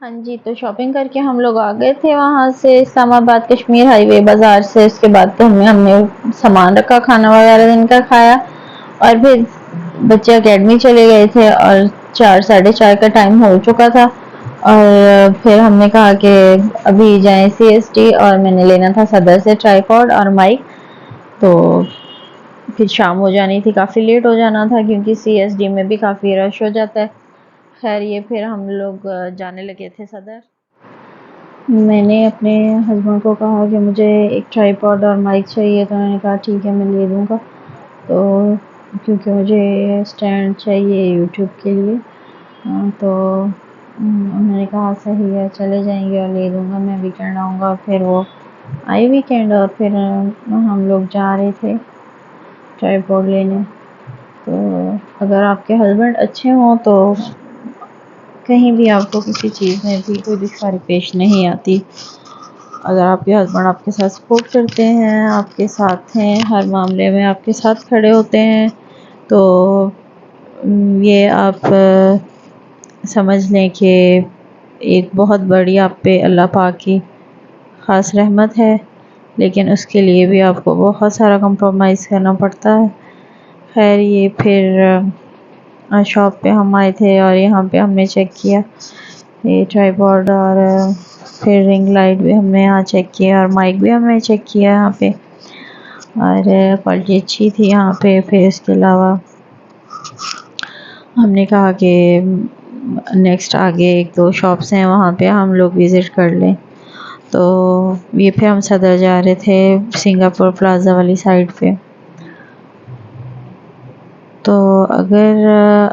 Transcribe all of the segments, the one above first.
ہاں جی، تو شاپنگ کر کے ہم لوگ آ گئے تھے وہاں سے اسلام آباد کشمیر ہائی وے بازار سے۔ اس کے بعد تو ہم نے سامان رکھا، کھانا وغیرہ دن کا کھایا، اور پھر بچے اکیڈمی چلے گئے تھے اور 4 ساڑھے 4 کا ٹائم ہو چکا تھا، اور پھر ہم نے کہا کہ ابھی جائیں CST، اور میں نے لینا تھا صدر سے ٹرائی پوڈ اور مائک، تو پھر شام ہو جانی تھی، کافی لیٹ ہو جانا تھا کیونکہ CSD میں بھی کافی رش ہو جاتا ہے۔ خیر یہ پھر ہم لوگ جانے لگے تھے صدر۔ میں نے اپنے ہسبینڈ کو کہا کہ مجھے ایک ٹرائی پوڈ اور مائک چاہیے، تو انہوں نے کہا ٹھیک ہے میں لے دوں گا، تو کیونکہ مجھے اسٹینڈ چاہیے یوٹیوب کے لیے، تو انہوں نے کہا صحیح ہے چلے جائیں گے اور لے دوں گا، میں ویکینڈ آؤں گا۔ پھر وہ آئے ویکینڈ، اور پھر ہم لوگ جا رہے تھے ٹرائی پوڈ لینے۔ تو اگر آپ کے ہسبینڈ اچھے ہوں تو کہیں بھی آپ کو کسی چیز میں بھی کوئی دشواری پیش نہیں آتی۔ اگر آپ کے ہسبینڈ آپ کے ساتھ سپورٹ کرتے ہیں، آپ کے ساتھ ہیں، ہر معاملے میں آپ کے ساتھ کھڑے ہوتے ہیں، تو یہ آپ سمجھ لیں کہ ایک بہت بڑی آپ پہ اللہ پاک کی خاص رحمت ہے، لیکن اس کے لیے بھی آپ کو بہت سارا کمپرومائز کرنا پڑتا ہے۔ خیر یہ پھر شاپ پہ ہم آئے تھے اور یہاں پہ ہم نے چیک کیا یہ ٹرائی پوڈ، اور پھر رنگ لائٹ بھی ہم نے یہاں چیک کیا، اور مائک بھی ہم نے چیک کیا یہاں پہ، اور کوالٹی اچھی تھی یہاں پہ۔ پھر اس کے علاوہ ہم نے کہا کہ نیکسٹ آگے 1-2 شاپس ہیں وہاں پہ ہم لوگ وزٹ کر لیں، تو یہ پھر ہم صدر جا رہے تھے سنگاپور پلازا والی سائڈ پہ۔ تو اگر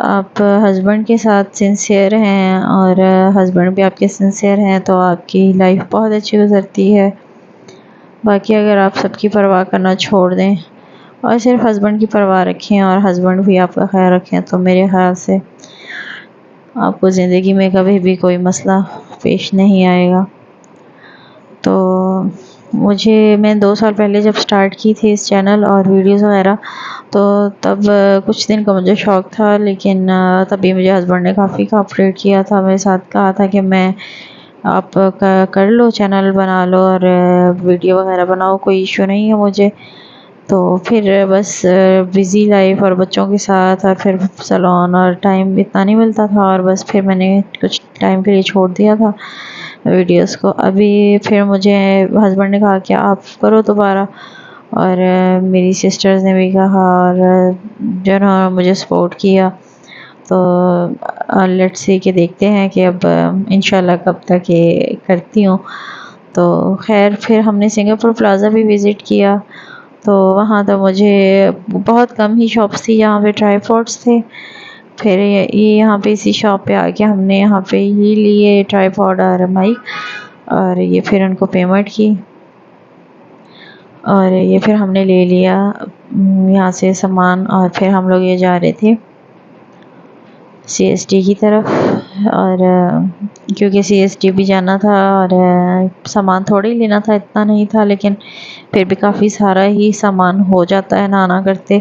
آپ ہسبینڈ کے ساتھ سنسیئر ہیں اور ہسبینڈ بھی آپ کے سنسیئر ہیں تو آپ کی لائف بہت اچھی گزرتی ہے۔ باقی اگر آپ سب کی پرواہ کرنا چھوڑ دیں اور صرف ہسبینڈ کی پرواہ رکھیں اور ہسبینڈ بھی آپ کا خیال رکھیں، تو میرے خیال سے آپ کو زندگی میں کبھی بھی کوئی مسئلہ پیش نہیں آئے گا۔ تو میں 2 سال پہلے جب سٹارٹ کی تھی اس چینل اور ویڈیوز وغیرہ، تو تب کچھ دن کا مجھے شوق تھا، لیکن تبھی مجھے ہسبینڈ نے کافی کوآپریٹ کیا تھا، میرے ساتھ کہا تھا کہ آپ کر لو، چینل بنا لو اور ویڈیو وغیرہ بناؤ، کوئی ایشو نہیں ہے مجھے۔ تو پھر بس بزی لائف اور بچوں کے ساتھ اور پھر سلون اور ٹائم اتنا نہیں ملتا تھا، اور بس پھر میں نے کچھ ٹائم کے لیے چھوڑ دیا تھا ویڈیوز کو۔ ابھی پھر مجھے ہسبینڈ نے کہا کہ آپ کرو دوبارہ، اور میری سسٹرز نے بھی کہا، اور جنہوں نے مجھے سپورٹ کیا، تو لیٹس سی کہ دیکھتے ہیں کہ اب انشاءاللہ کب تک یہ کرتی ہوں۔ تو خیر پھر ہم نے سنگاپور پلازا بھی وزٹ کیا، تو وہاں تو مجھے بہت کم ہی شاپس تھی جہاں پہ ٹرائی پوڈس تھے۔ پھر یہاں پہ اسی شاپ پہ آ کے ہم نے یہاں پہ ہی لیے ٹرائی پوڈ اور مائک، اور یہ پھر ان کو پیمنٹ کی، اور یہ پھر ہم نے لے لیا یہاں سے سامان، اور پھر ہم لوگ یہ جا رہے تھے CST کی طرف، اور کیونکہ CST بھی جانا تھا اور سامان تھوڑا ہی لینا تھا، اتنا نہیں تھا، لیکن پھر بھی کافی سارا ہی سامان ہو جاتا ہے نہ کرتے۔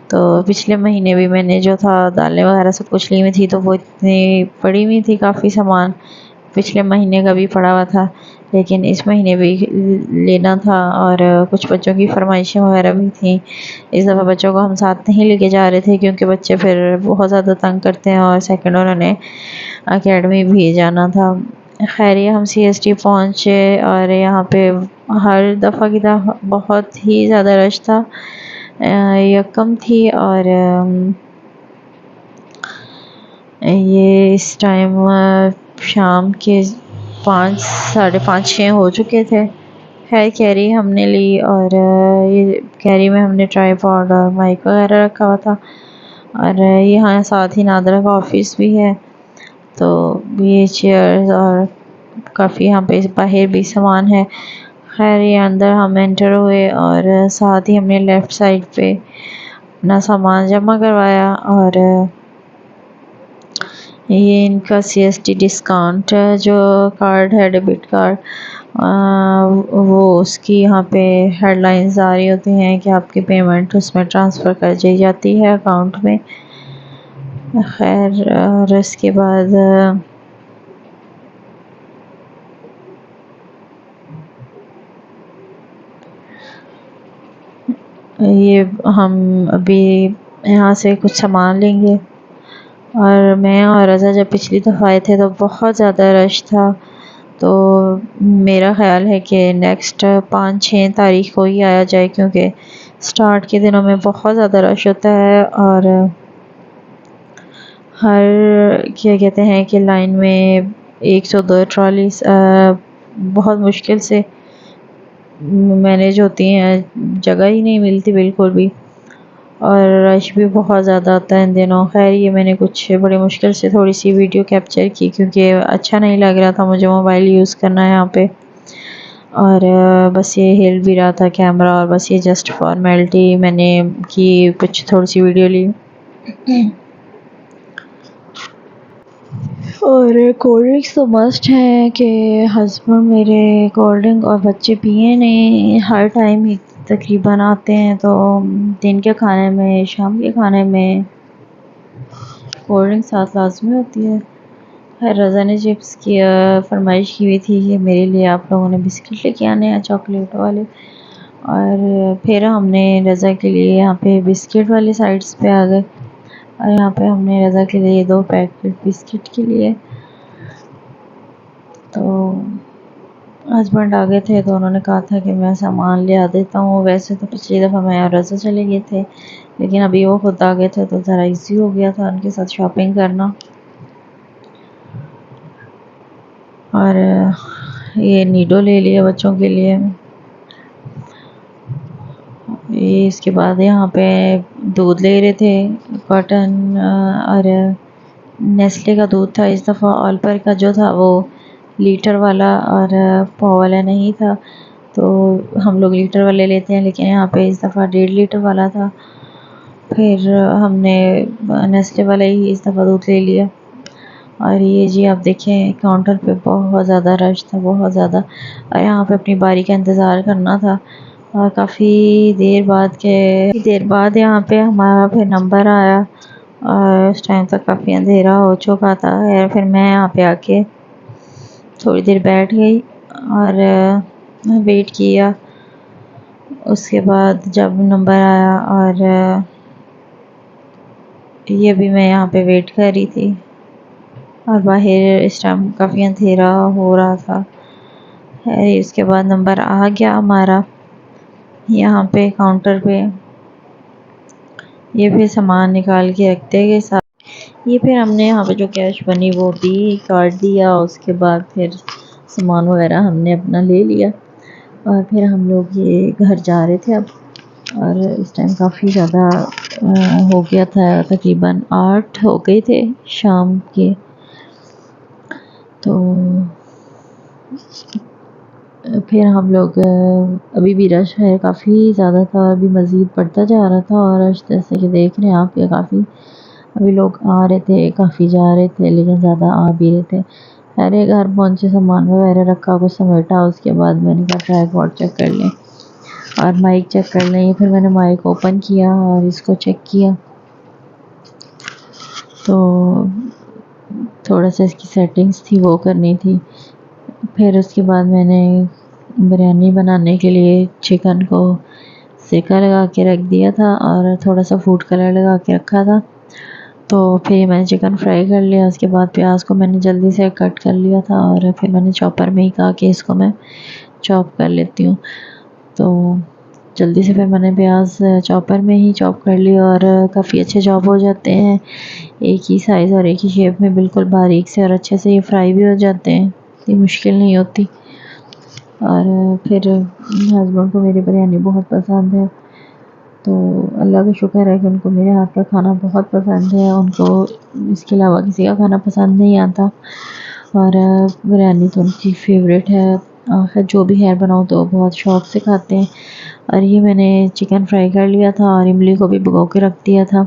تو پچھلے مہینے بھی میں نے جو تھا دالیں وغیرہ سب کچھ لی ہوئی تھی، تو وہ اتنی پڑی ہوئی تھی، کافی سامان پچھلے مہینے کا بھی پڑا ہوا تھا، لیکن اس مہینے بھی لینا تھا، اور کچھ بچوں کی فرمائشیں وغیرہ بھی تھیں۔ اس دفعہ بچوں کو ہم ساتھ نہیں لے کے جا رہے تھے کیونکہ بچے پھر بہت زیادہ تنگ کرتے ہیں، اور سیکنڈ انہوں نے اکیڈمی بھی جانا تھا۔ خیر یہ ہم CST پہنچے، اور یہاں پہ ہر دفعہ کی طرح بہت ہی زیادہ رش تھا، یکم تھی، اور یہ اس ٹائم شام کے 5:30-6 ہو چکے تھے۔ خیر کیری ہم نے لی، اور یہ کیری میں ہم نے ٹرائی پوڈ اور مائک وغیرہ رکھا ہوا تھا، اور یہاں ساتھ ہی نادرہ کا آفس بھی ہے، تو یہ چیئرز اور کافی یہاں پہ باہر بھی سامان ہے۔ خیر یہ اندر ہم انٹر ہوئے، اور ساتھ ہی ہم نے لیفٹ سائڈ پہ اپنا سامان جمع کروایا، اور یہ ان کا CST ڈسکاؤنٹ جو کارڈ ہے، ڈیبٹ کارڈ، وہ اس کی یہاں پہ ہیڈ لائنز آ رہی ہوتی ہیں کہ آپ کی پیمنٹ اس میں ٹرانسفر کر دی جاتی ہے اکاؤنٹ میں۔ خیر اور اس کے بعد یہ ہم ابھی یہاں سے کچھ سامان لیں گے، اور میں اور رضا جب پچھلی دفعہ آئے تھے تو بہت زیادہ رش تھا، تو میرا خیال ہے کہ نیکسٹ 5-6 تاریخ کو ہی آیا جائے، کیونکہ سٹارٹ کے دنوں میں بہت زیادہ رش ہوتا ہے، اور ہر کیا کہتے ہیں کہ لائن میں 102 ٹرالیز بہت مشکل سے مینیج ہوتی ہیں، جگہ ہی نہیں ملتی بالکل بھی، اور رش بھی بہت زیادہ ہوتا ہے ان دنوں۔ خیر یہ میں نے کچھ بڑی مشکل سے تھوڑی سی ویڈیو کیپچر کی، کیونکہ اچھا نہیں لگ رہا تھا مجھے موبائل یوز کرنا یہاں پہ، اور بس یہ ہل بھی رہا تھا کیمرہ، اور بس یہ جسٹ فارمیلٹی میں نے کی، کچھ تھوڑی سی ویڈیو لی۔ اور کولڈ ڈرنکس تو مسٹ ہیں کہ ہسبینڈ میرے کولڈ ڈرنک اور بچے پیے نہیں، ہر ٹائم ہی تقریباً آتے ہیں تو دن کے کھانے میں شام کے کھانے میں کولڈ ڈرنک ساتھ لازمی ہوتی ہے۔ خیر رضا نے چپس کی فرمائش کی ہوئی تھی کہ میرے لیے آپ لوگوں نے بسکٹ لے کے آنے ہیں چاکلیٹ والے، اور پھر ہم نے رضا کے لیے یہاں پہ بسکٹ والی سائڈس پہ آ گئے، اور یہاں پہ ہم نے رضا کے لیے 2 پیکٹ بسکٹ کے لیے، تو ہسبینڈ آ گئے تھے تو انہوں نے کہا تھا کہ میں سامان لے آ دیتا ہوں۔ ویسے تو پچھلی دفعہ میں اور رضا چلے گئے تھے، لیکن ابھی وہ خود آ گئے تھے تو ذرا ایزی ہو گیا تھا ان کے ساتھ شاپنگ کرنا۔ اور یہ نیڈو لے لیا بچوں کے لیے۔ یہ اس کے بعد یہاں پہ دودھ لے رہے تھے کاٹن، اور نیسلے کا دودھ تھا اس دفعہ، آلپر کا جو تھا وہ لیٹر والا اور پاؤ والا نہیں تھا، تو ہم لوگ لیٹر والے لیتے ہیں، لیکن یہاں پہ اس دفعہ 1.5 لیٹر والا تھا، پھر ہم نے نیسلے والا ہی اس دفعہ دودھ لے لیا۔ اور یہ جی آپ دیکھیں کاؤنٹر پہ بہت زیادہ رش تھا، بہت زیادہ، اور یہاں پہ اپنی باری کا انتظار کرنا تھا، اور کافی دیر بعد یہاں پہ ہمارا پھر نمبر آیا، اور اس ٹائم تک کافی اندھیرا ہو چکا تھا۔ پھر میں یہاں پہ آ کے تھوڑی دیر بیٹھ گئی اور ویٹ کیا، اس کے بعد جب نمبر آیا، اور یہ بھی میں یہاں پہ ویٹ کر رہی تھی، اور باہر اس ٹائم کافی اندھیرا ہو رہا تھا۔ اس کے بعد نمبر آ گیا ہمارا یہاں پہ کاؤنٹر پہ، یہ پھر سامان نکال کے رکھتے کے ساتھ، یہ پھر ہم نے یہاں پہ جو کیش بنی وہ دی، کارڈ دیا، اس کے بعد پھر سامان وغیرہ ہم نے اپنا لے لیا، اور پھر ہم لوگ یہ گھر جا رہے تھے اب، اور اس ٹائم کافی زیادہ ہو گیا تھا، تقریباً 8 ہو گئے تھے شام کے، تو پھر ہم لوگ ابھی بھی رش ہے کافی زیادہ تھا، ابھی مزید بڑھتا جا رہا تھا، اور رش جیسے کہ دیکھ رہے ہیں آپ کے کافی ابھی لوگ آ رہے تھے، کافی جا رہے تھے، لیکن زیادہ آ بھی رہے تھے۔ ارے گھر پہنچے، سامان وغیرہ رکھا، کچھ سمیٹا، اس کے بعد میں نے کہا ٹرائیپوڈ چیک کر لیں اور مائک چیک کر لیں، پھر میں نے مائک اوپن کیا اور اس کو چیک کیا، تو تھوڑا سا اس کی سیٹنگز تھی وہ کرنی تھی۔ پھر اس کے بعد میں نے بریانی بنانے کے لیے چکن کو سرکہ لگا کے رکھ دیا تھا، اور تھوڑا سا فوڈ کلر لگا کے رکھا تھا، تو پھر میں نے چکن فرائی کر لیا، اس کے بعد پیاز کو میں نے جلدی سے کٹ کر لیا تھا، اور پھر میں نے چاپر میں ہی کہا کہ اس کو میں چاپ کر لیتی ہوں، تو جلدی سے پھر میں نے پیاز چاپر میں ہی چاپ کر لی، اور کافی اچھے چاپ ہو جاتے ہیں، ایک ہی سائز اور ایک ہی شیپ میں بالکل باریک سے، اور اچھے سے یہ فرائی بھی ہو جاتے ہیں، یہ مشکل نہیں ہوتی۔ اور پھر ہسبینڈ کو میری بریانی بہت پسند ہے، تو اللہ کا شکر ہے کہ ان کو میرے ہاتھ کا کھانا بہت پسند ہے، ان کو اس کے علاوہ کسی کا کھانا پسند نہیں آتا، اور بریانی تو ان کی فیوریٹ ہے، آخر جو بھی ہے بناؤ تو بہت شوق سے کھاتے ہیں۔ اور یہ میں نے چکن فرائی کر لیا تھا، اور املی کو بھی بھگو کے رکھ دیا تھا،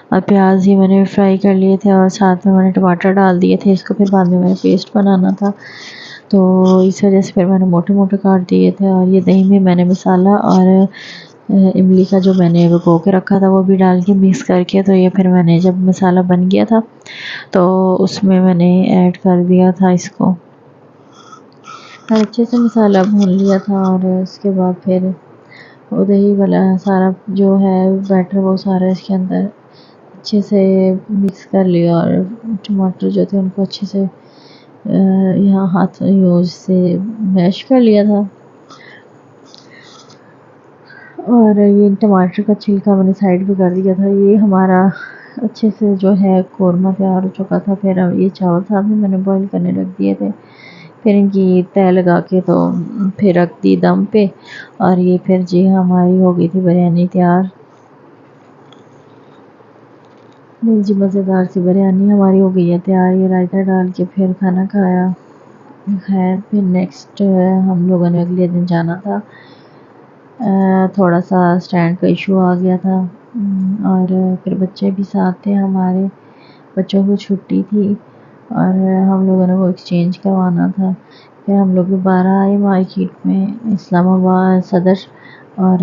اور پیاز ہی میں نے فرائی کر لیے تھے، اور ساتھ میں نے ٹماٹر ڈال دیے تھے، اس کو پھر بعد میں پیسٹ بنانا تھا، تو اس وجہ سے پھر میں نے موٹے موٹے کاٹ دیے تھے، اور یہ دہی میں میں نے مسالہ اور املی کا جو میں نے بھگو کے رکھا تھا وہ بھی ڈال کے مکس کر کے، تو یہ پھر میں نے جب مسالہ بن گیا تھا تو اس میں نے ایڈ کر دیا تھا اس کو، اور اچھے سے مسالہ بھون لیا تھا، اور اس کے بعد پھر وہ دہی والا سارا جو ہے بیٹر وہ سارا اس کے اندر اچھے سے مکس کر لیا، اور ٹماٹر جو تھے ان کو اچھے سے یہاں ہاتھ یوز سے میش کر لیا تھا، اور یہ ٹماٹر کا چھلکا میں نے سائڈ پہ کر دیا تھا۔ یہ ہمارا اچھے سے جو ہے قورمہ تیار ہو چکا تھا۔ پھر یہ چاول ساتھ میں نے بوائل کرنے رکھ دیے تھے، پھر ان کی تہہ لگا کے تو پھر رکھ دی دم پہ، اور یہ پھر جی ہماری ہو گئی تھی بریانی تیار۔ جی مزیدار سی بریانی ہماری ہو گئی ہے تیار۔ یہ رائتہ ڈال کے پھر کھانا کھایا۔ خیر پھر نیکسٹ ہم لوگوں نے اگلے دن جانا تھا، تھوڑا سا اسٹینڈ کا ایشو آ گیا تھا، اور پھر بچے بھی ساتھ تھے ہمارے، بچوں کو چھٹی تھی اور ہم لوگوں نے وہ ایکسچینج کروانا تھا۔ پھر ہم لوگ دوبارہ آئے مارکیٹ میں اسلام آباد صدر، اور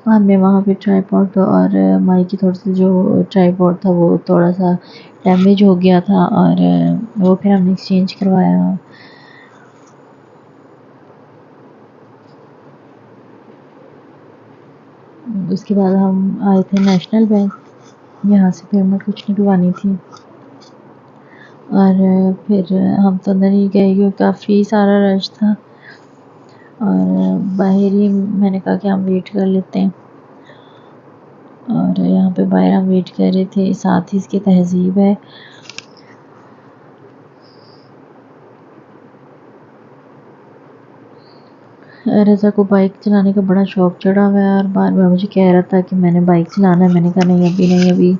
ہم نے وہاں پہ ٹرائی پوڈ اور مائی کی تھوڑا سا جو ٹرائی پوڈ تھا وہ تھوڑا سا ڈیمیج ہو گیا تھا، اور وہ پھر ہم نے ایکسچینج کروایا۔ اس کے بعد ہم آئے تھے نیشنل بینک، یہاں سے پیمنٹ کچھ نکلوانی تھی، اور پھر ہم تو اندر ہی گئے کیونکہ کافی سارا رش تھا، اور باہر ہی میں نے کہا کہ ہم ویٹ کر لیتے ہیں، اور یہاں پہ باہر ہم ویٹ کر رہے تھے۔ ساتھ ہی اس کی تہذیب ہے، رضا کو بائک چلانے کا بڑا شوق چڑھا ہوا ہے، اور بار بار مجھے کہہ رہا تھا کہ میں نے بائک چلانا ہے۔ میں نے کہا نہیں ابھی نہیں، ابھی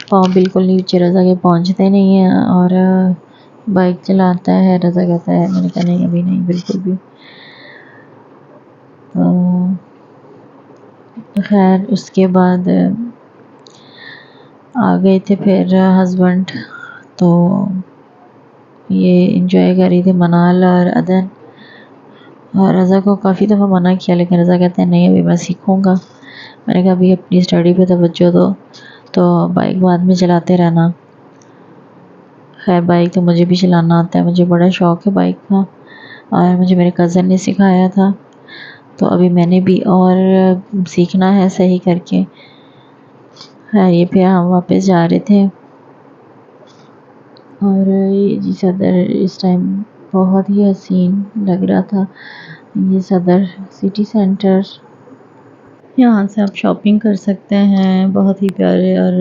پاؤں بالکل نیچے رضا کے پہنچتے نہیں ہیں، اور بائک چلاتا ہے رضا کہتا ہے، میں نے کہا نہیں ابھی نہیں بالکل بھی۔ خیر اس کے بعد آ گئے تھے پھر ہسبینڈ، تو یہ انجوائے کر رہی تھی منال اور عدن، اور رضا کو کافی دفعہ منع کیا لیکن رضا کہتے ہیں نہیں ابھی میں سیکھوں گا۔ میں نے کہا ابھی اپنی اسٹڈی پہ توجہ دو، تو بائک بعد میں چلاتے رہنا۔ خیر بائک تو مجھے بھی چلانا آتا ہے، مجھے بڑا شوق ہے بائک کا، اور مجھے میرے کزن نے سکھایا تھا، تو ابھی میں نے بھی اور سیکھنا ہے صحیح کر کے۔ خیر یہ پھر ہم واپس جا رہے تھے، اور یہ جی صدر اس ٹائم بہت ہی حسین لگ رہا تھا، یہ صدر سٹی سینٹر، یہاں سے آپ شاپنگ کر سکتے ہیں، بہت ہی پیارے اور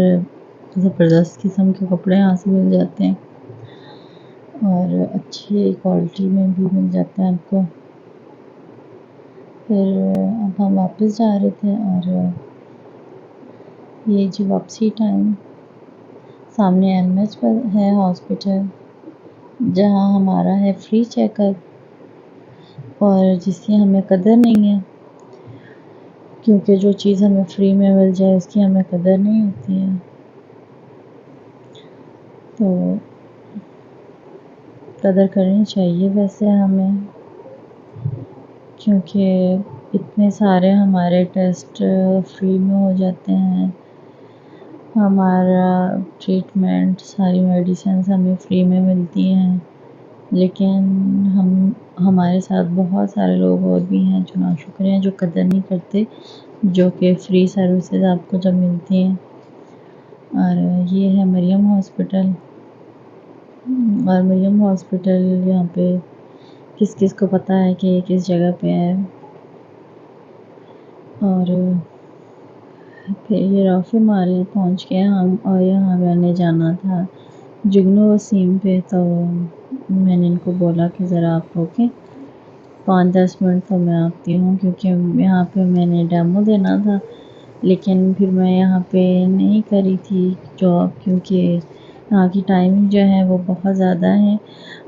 زبردست قسم کے کپڑے یہاں سے مل جاتے ہیں، اور اچھی کوالٹی میں بھی مل جاتے ہیں آپ کو۔ پھر اب ہم واپس جا رہے تھے، اور یہ جو واپسی ٹائم سامنے این ایچ پر ہے ہاسپٹل، جہاں ہمارا ہے فری چیک اپ، اور جس کی ہمیں قدر نہیں ہے، کیونکہ جو چیز ہمیں فری میں مل جائے اس کی ہمیں قدر نہیں ہوتی ہے، تو قدر کرنی چاہیے ویسے ہمیں، کیونکہ اتنے سارے ہمارے ٹیسٹ فری میں ہو جاتے ہیں، ہمارا ٹریٹمنٹ ساری میڈیسنز ہمیں فری میں ملتی ہیں، لیکن ہمارے ساتھ بہت سارے لوگ اور بھی ہیں جو ناشکر ہیں، جو قدر نہیں کرتے جو کہ فری سروسز آپ کو جب ملتی ہیں۔ اور یہ ہے مریم ہاسپٹل، اور مریم ہاسپٹل یہاں پہ کس کس کو پتہ ہے کہ یہ کس جگہ پہ ہے، اور پھر یہ رافع مال پہنچ گئے ہم، اور یہاں میں نے جانا تھا جگنو وسیم پہ، تو میں نے ان کو بولا کہ ذرا آپ روکیں 5-10 منٹ تو میں آتی ہوں، کیونکہ یہاں پہ میں نے ڈیمو دینا تھا، لیکن پھر میں یہاں پہ نہیں کری تھی جاب، کیونکہ یہاں کی ٹائمنگ جو ہے وہ بہت زیادہ ہے،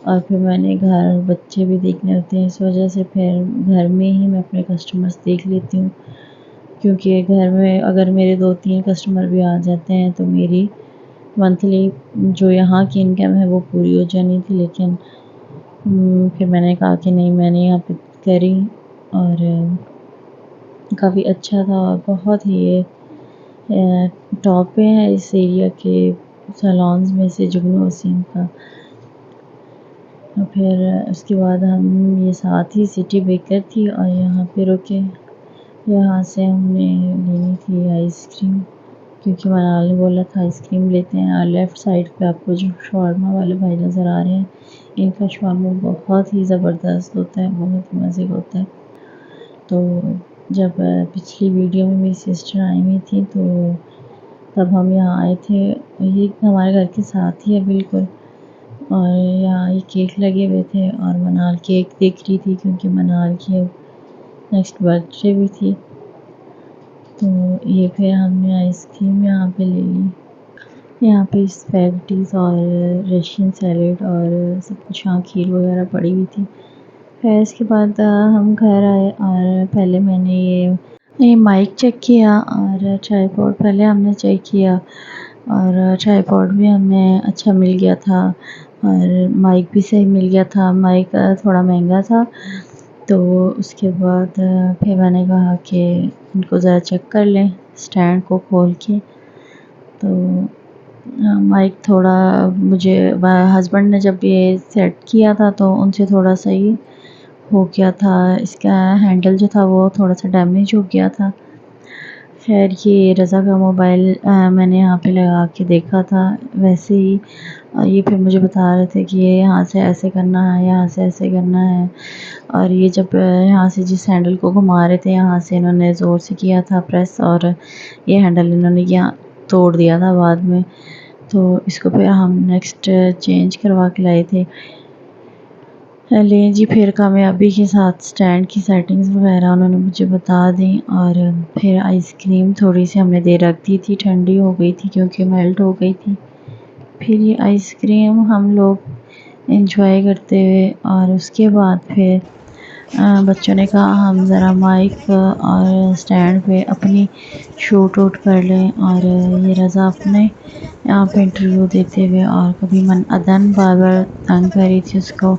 اور پھر میں نے گھر بچے بھی دیکھنے ہوتے ہیں، اس وجہ سے پھر گھر میں ہی میں اپنے کسٹمرز دیکھ لیتی ہوں، کیونکہ گھر میں اگر میرے 2-3 کسٹمر بھی آ جاتے ہیں تو میری منتھلی جو یہاں کی انکم ہے وہ پوری ہو جانی تھی، لیکن پھر میں نے کہا کہ نہیں میں نے یہاں پہ کری، اور کافی اچھا تھا، اور بہت ہی یہ ٹاپ پہ ہے اس ایریا کے سیلونز میں سے جگنو وسیم کا۔ اور پھر اس کے بعد ہم یہ ساتھ ہی سٹی بیکر تھی اور یہاں پہ رکے. یہاں سے ہم نے لینی تھی آئس کریم کیونکہ منال نے بولا تھا آئس کریم لیتے ہیں. اور لیفٹ سائڈ پہ آپ کو جو شاورما والے بھائی نظر آ رہے ہیں ان کا شاورما بہت ہی زبردست ہوتا ہے, بہت ہی مزے کا ہوتا ہے. تو جب پچھلی ویڈیو میں میری سسٹر آئی ہوئی تھی تو تب ہم یہاں آئے تھے. یہ ہمارے گھر کے ساتھ ہی ہے بالکل. اور یہاں یہ کیک لگے ہوئے تھے اور منال کیک دیکھ رہی تھی کیونکہ منال کی نیکسٹ برتھ ڈے بھی تھی. تو یہ پھر ہم نے آئس کریم یہاں پہ لے لی. یہاں پہ اسپیگٹیز اور رشین سیلیڈ اور سب کچھ یہاں کھیر وغیرہ پڑی ہوئی تھی. پھر اس کے بعد ہم گھر آئے اور پہلے میں نے یہ مائک چیک کیا اور ٹرائی پوڈ پہلے ہم نے چیک کیا اور ٹرائی پوڈ بھی ہمیں اچھا مل گیا تھا اور مائک بھی صحیح مل گیا تھا. مائک تھوڑا مہنگا تھا تو اس کے بعد پھر میں نے کہا کہ ان کو ذرا چیک کر لیں اسٹینڈ کو کھول کے. تو مائک تھوڑا مجھے ہسبینڈ نے جب یہ سیٹ کیا تھا تو ان سے تھوڑا صحیح ہو گیا تھا. اس کا ہینڈل جو تھا وہ تھوڑا سا ڈیمیج ہو گیا تھا. خیر یہ رضا کا موبائل میں نے یہاں پہ لگا کے دیکھا تھا ویسے ہی. یہ پھر مجھے بتا رہے تھے کہ یہ یہاں سے ایسے کرنا ہے, یہاں سے ایسے کرنا ہے. اور یہ جب یہاں سے جس ہینڈل کو گھما رہے تھے یہاں سے انہوں نے زور سے کیا تھا پریس اور یہ ہینڈل انہوں نے یہاں توڑ دیا تھا بعد میں. تو اس کو پھر ہم نیکسٹ چینج کروا کے لائے تھے. لیں جی پھر کامیابی کے ساتھ اسٹینڈ کی سیٹنگز وغیرہ انہوں نے مجھے بتا دیں. اور پھر آئس کریم تھوڑی سی ہم نے دیر رکھ دی تھی, ٹھنڈی ہو گئی تھی کیونکہ میلٹ ہو گئی تھی. پھر یہ آئس کریم ہم لوگ انجوائے کرتے ہوئے اور اس کے بعد پھر بچوں نے کہا ہم ذرا مائک اور اسٹینڈ پہ اپنی شوٹ ووٹ کر لیں. اور یہ رضا اپنے یہاں پہ انٹرویو دیتے ہوئے اور کبھی ادن بار بار تنگ کر رہی تھی اس کو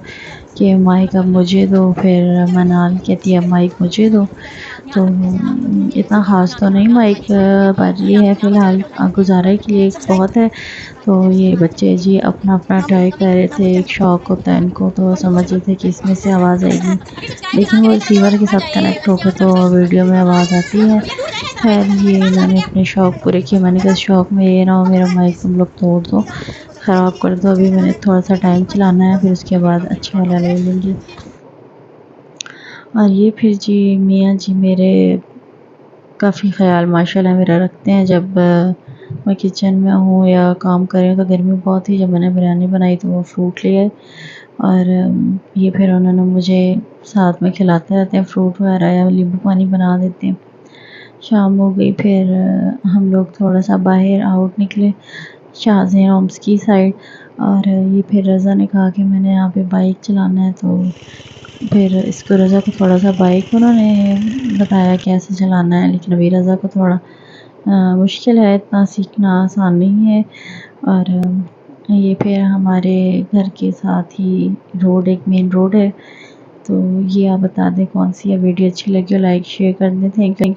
کہ مائک اب مجھے دو. پھر منال کہتی اب مائک مجھے دو. تو اتنا خاص تو نہیں مائک پر یہ ہے فی الحال گزارے کے لیے بہت ہے. تو یہ بچے جی اپنا اپنا ٹرائی کر رہے تھے, ایک شوق ہوتا ہے ان کو تو سمجھ رہے تھے کہ اس میں سے آواز آئے گی لیکن وہ ریسیور کے ساتھ کنیکٹ ہو کے تو ویڈیو میں آواز آتی ہے. خیر یہ انہوں نے اپنے شوق پورے کیے. میں نے کہا شوق میں یہ نہ ہو میرا مائک تم لوگ توڑ دو, خراب کر دو. ابھی میں نے تھوڑا سا ٹائم چلانا ہے پھر اس کے بعد اچھا والا لے لیں گی. اور یہ پھر جی میاں جی میرے کافی خیال ماشاءاللہ میرا رکھتے ہیں. جب میں کچن میں ہوں یا کام کر رہی ہوں تو گرمی بہت تھی, جب میں نے بریانی بنائی تو وہ فروٹ لے آئے اور یہ پھر انہوں نے مجھے ساتھ میں کھلاتے رہتے ہیں فروٹ وغیرہ یا لیمبو پانی بنا دیتے ہیں. شام ہو گئی پھر ہم لوگ تھوڑا سا باہر آؤٹ نکلے شاہزیں ہومس کی سائڈ. اور یہ پھر رضا نے کہا کہ میں نے یہاں پہ بائک چلانا ہے تو پھر اس کو رضا کو تھوڑا سا بائک انہوں نے بتایا کیسے چلانا ہے. لیکن ابھی رضا کو تھوڑا مشکل ہے, اتنا سیکھنا آسان نہیں ہے. اور یہ پھر ہمارے گھر کے ساتھ ہی روڈ ایک مین روڈ ہے. تو یہ آپ بتا دیں کون سی ہے ویڈیو اچھی لگی ہو لائک شیئر کر دیں. Thank you.